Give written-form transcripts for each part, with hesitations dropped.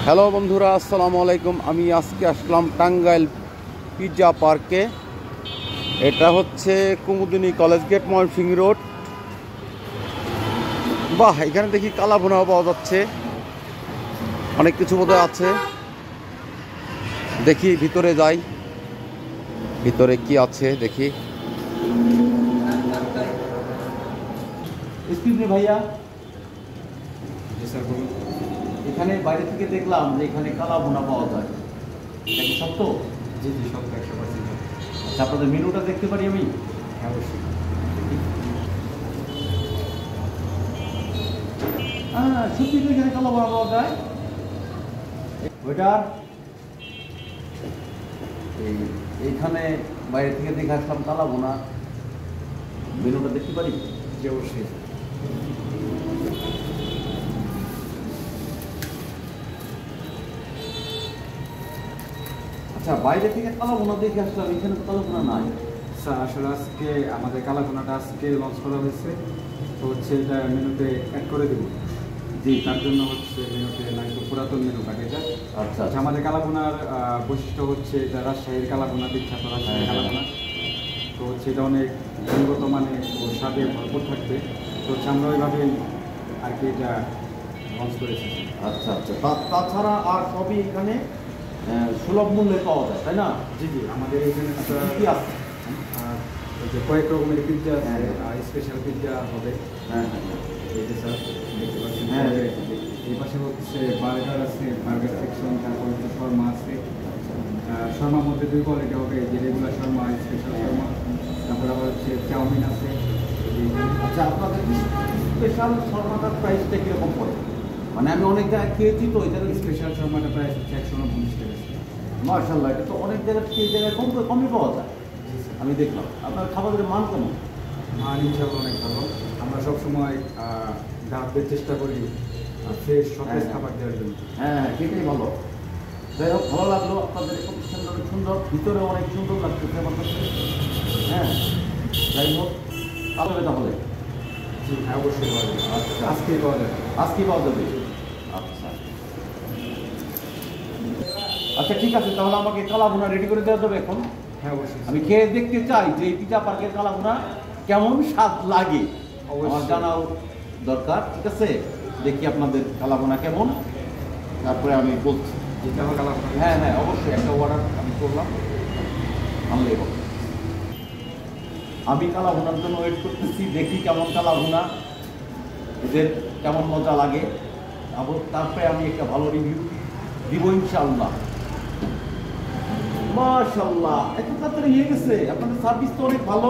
Hello বন্ধুরা, আসসালামু আলাইকুম। আমি আজকে আসলাম টাঙ্গাইল পিৎজা পার্কে। এটা হচ্ছে Kumudini college gate, Mymensingh road. বাহ, এখানে দেখি কালা ভুনাও পাওয়া যাচ্ছে, অনেক কিছু বোধহয় আছে। দেখি ভিতরে যাই, ভিতরে কি আছে দেখি। ভাইয়া, এখানে বাইরে থেকে দেখলাম যে এখানে কালা ভুনা পাওয়া যায়, এটা কি সত্য? জি জি, সত্য, 100%। আচ্ছা, আপনাদের মেনুটা দেখতে পারি আমি? হ্যাঁ, অবশ্যই। হ্যাঁ, সত্যি তো এখানে কালা ভুনা পাওয়া যায়। ওইটার এইখানে বাইরে থেকে দেখে আসলাম কালা ভুনা, মেনুটা দেখতে পারি? জি, অবশ্যই। আচ্ছা, বাইরে থেকে কালা ভুনা দেখে আসলাম, এখানে তো কালা ভুনা নাই। স্যার, আসলে আজকে আমাদের কালাভুনাটা আজকে লঞ্চ করা হয়েছে, তো হচ্ছে এটা মেনুতে অ্যাড করে দেবো। জি, তার জন্য হচ্ছে মেনুতে না, একটু পুরাতন মেনু কাটে এটা। আচ্ছা, আচ্ছা, আমাদের কালাভুনার বৈশিষ্ট্য হচ্ছে এটা রাজশাহীর কালাভুনা, বিখ্যাত রাজশাহীর কালাভুনা। তো হচ্ছে এটা অনেক গুণগত মানে ও স্বাদে ভরপুর থাকবে। তো হচ্ছে আমরা ওইভাবেই আর কি এটা লঞ্চ করেছি। আচ্ছা আচ্ছা, তাছাড়া আর সবই এখানে সুলভ মূল্যে পাওয়া যায়, তাই না? জি জি, আমাদের এখানে কি আছে? ওই যে কয়েক রকমের পিৎজা আছে, স্পেশাল পিৎজা হবে। হ্যাঁ হ্যাঁ, এই যে স্যার দেখতে পাচ্ছেন, হ্যাঁ। এই পাশে হচ্ছে বার্গার আছে, বার্গার সেকশন, তারপর হচ্ছে শর্মা আছে। শর্মার মধ্যে দুই কোয়ালিটি হবে, যে রেগুলার শর্মা, স্পেশাল শর্মা। তারপর আবার হচ্ছে চাউমিন আছে। আচ্ছা, আপনাদের স্পেশাল শর্মাটার প্রাইসটা কীরকম পড়ে? মানে আমি অনেক জায়গায় খেয়েছি, তো এই জায়গায় স্পেশাল শর্মাটা প্রাইস হচ্ছে 149 টাকা। মার্শাল্লাহ, এটা তো অনেক জায়গায় থেকে এই জায়গায় কমই পাওয়া যায়। আমি দেখলাম আপনার খাবারের মান কেমন? মান ইনশাল্লাহ অনেক ভালো। আমরা সবসময় গ্রাহকদের চেষ্টা করি ফ্রেশ সতেজ খাবার দেওয়ার জন্য। হ্যাঁ, সেটাই ভালো। যাই হোক, ভালো লাগলো। আপনাদের এই প্রতিষ্ঠানটা অনেক সুন্দর, ভিতরে অনেক সুন্দর লাগতেছে আমার কাছে। হ্যাঁ, যাই হোক, তাহলে তাহলে জি হ্যাঁ, অবশ্যই পাওয়া যাবে। আচ্ছা, আজকেই পাওয়া যাবে। আজকে পাওয়া যাবে। আচ্ছা আচ্ছা, ঠিক আছে, তাহলে আমাকে কালা ভুনা রেডি করে দেওয়া যাবে এখন? হ্যাঁ, অবশ্যই। আমি খেয়ে দেখতে চাই যে এই পিৎজা পার্কের কালা ভুনা কেমন স্বাদ লাগে, আমার জানাও দরকার। ঠিক আছে, দেখি আপনাদের কালা ভুনা কেমন, তারপরে আমি বলছি। যেটা আমার কালার। হ্যাঁ হ্যাঁ, অবশ্যই একটা অর্ডার আমি করলাম, আনলেই হবে। আমি কালা ভুনার জন্য ওয়েট করতেছি, দেখি কেমন কালা ভুনা, এদের কেমন মজা লাগে, তারপরে আমি একটা ভালো রিভিউ দিব ইনশাআল্লাহ। মাশাআল্লাহ, এত তাড়াতাড়ি হয়ে গেছে, আপনাদের সার্ভিস তো অনেক ভালো।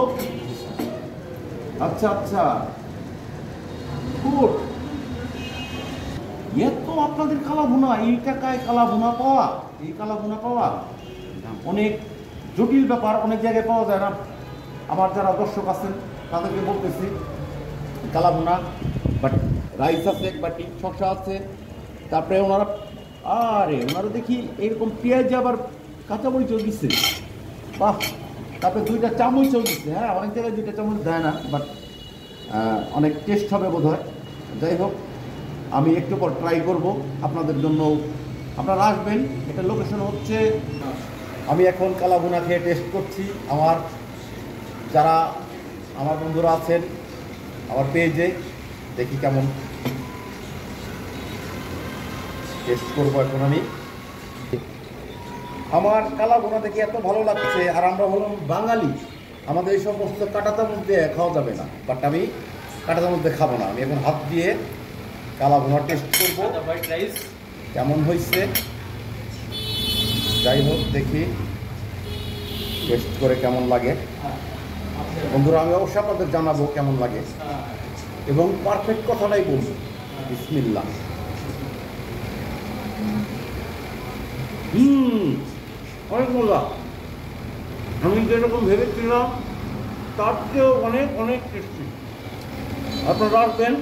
আচ্ছা আচ্ছা, গুড। এত আপনাদের কালা ভুনা, এই টাকায় কালা ভুনা পাওয়া, এই কালা ভুনা পাওয়া অনেক জটিল ব্যাপার, অনেক জায়গায় পাওয়া যায় না। আমার যারা দর্শক আছেন তাদেরকে বলতেছি, কালা ভুনা বাট রাইস আছে, এক বাটি শসা আছে, তারপরে ওনারা দেখি এরকম পেঁয়াজ আবার কাঁচামরিচও দিচ্ছে, বাহ। তারপরে 2টা চামচও দিচ্ছে। হ্যাঁ, অনেক জায়গায় 2টা চামচ দেয় না, বাট অনেক টেস্ট হবে বোধ হয়। যাই হোক, আমি একটু পর ট্রাই করব আপনাদের জন্য, আপনারা আসবেন। এটা লোকেশন হচ্ছে, আমি এখন কালা ভুনা খেয়ে টেস্ট করছি। যারা আমার বন্ধুরা আছেন আমার পেজে, দেখি কেমন টেস্ট করবো এখন আমি। আমার কালা ভুনা দেখে এত ভালো লাগছে, আর আমরা হলাম বাঙালি, আমাদের এই সমস্ত কাঁটা চামচ দিয়ে খাওয়া যাবে না, বাট আমি কাঁটা চামচ দিয়ে খাবো না। আমি এখন হাত দিয়ে কালা ভুনা টেস্ট করবো কেমন হয়েছে। যাই হোক, দেখি টেস্ট করে কেমন লাগে। বন্ধুরা, আমি অবশ্যই আপনাদের জানাবো কেমন লাগে, এবং পারফেক্ট কথাটাই বলবো। বিসমিল্লাহ। অনেক মজা। আমি যেরকম ভেবেছিলাম তার চেয়েও অনেক অনেক টেস্টি। আপনারা আসবেন,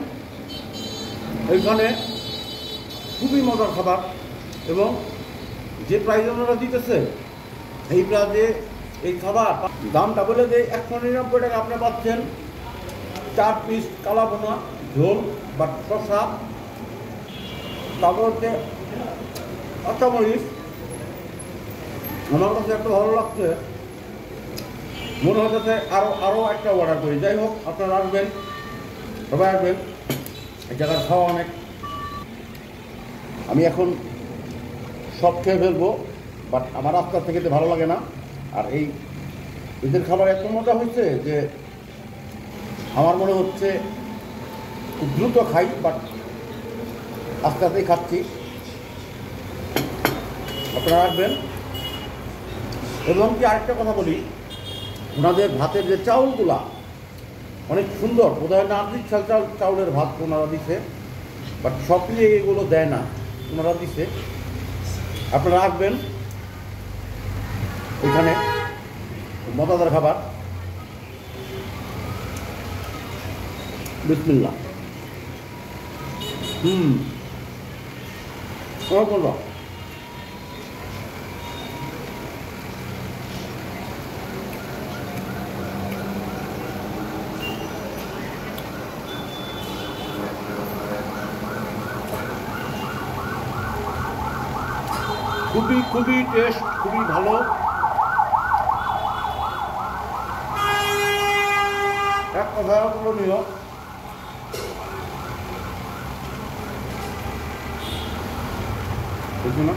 এইখানে খুবই মজার খাবার, এবং যে প্রাইজ ওনারা দিতেছে এই প্রাইজে এই খাবার দামটা বলে যে 199 টাকা আপনি পাচ্ছেন 4 পিস কালা ভুনা, ঝোল বা শসা, তারপর হচ্ছে কাঁচামরিচ আমার কাছে একটা ভালো লাগছে, মনে হচ্ছে আরও একটা অর্ডার করি। যাই হোক, আপনারা আসবেন, সবাই আসবেন, এই জায়গার খাওয়া অনেক। আমি এখন সব খেয়ে ফেলবো, বাট আমার রাস্তা থেকে তো ভালো লাগে না। আর এই এদের খাবার এত মজা হয়েছে যে আমার মনে হচ্ছে খুব দ্রুত খাই, বাট আস্তে আস্তেই খাচ্ছি। আপনারা আসবেন। এবং কি আরেকটা কথা বলি, ওনাদের ভাতের যে চাউলগুলা অনেক সুন্দর, বোধহয় নার্জির চাউলের ভাত ওনারা দিছে, বাট সব নিয়ে এগুলো দেয় না, ওনারা দিছে। আপনারা আসবেন, এখানে মজাদার খাবার। বিসমিল্লাহ। বলবো খুবই টেস্ট, খুবই ভালো। এক কথায় অতুলনীয়। বুঝলি না?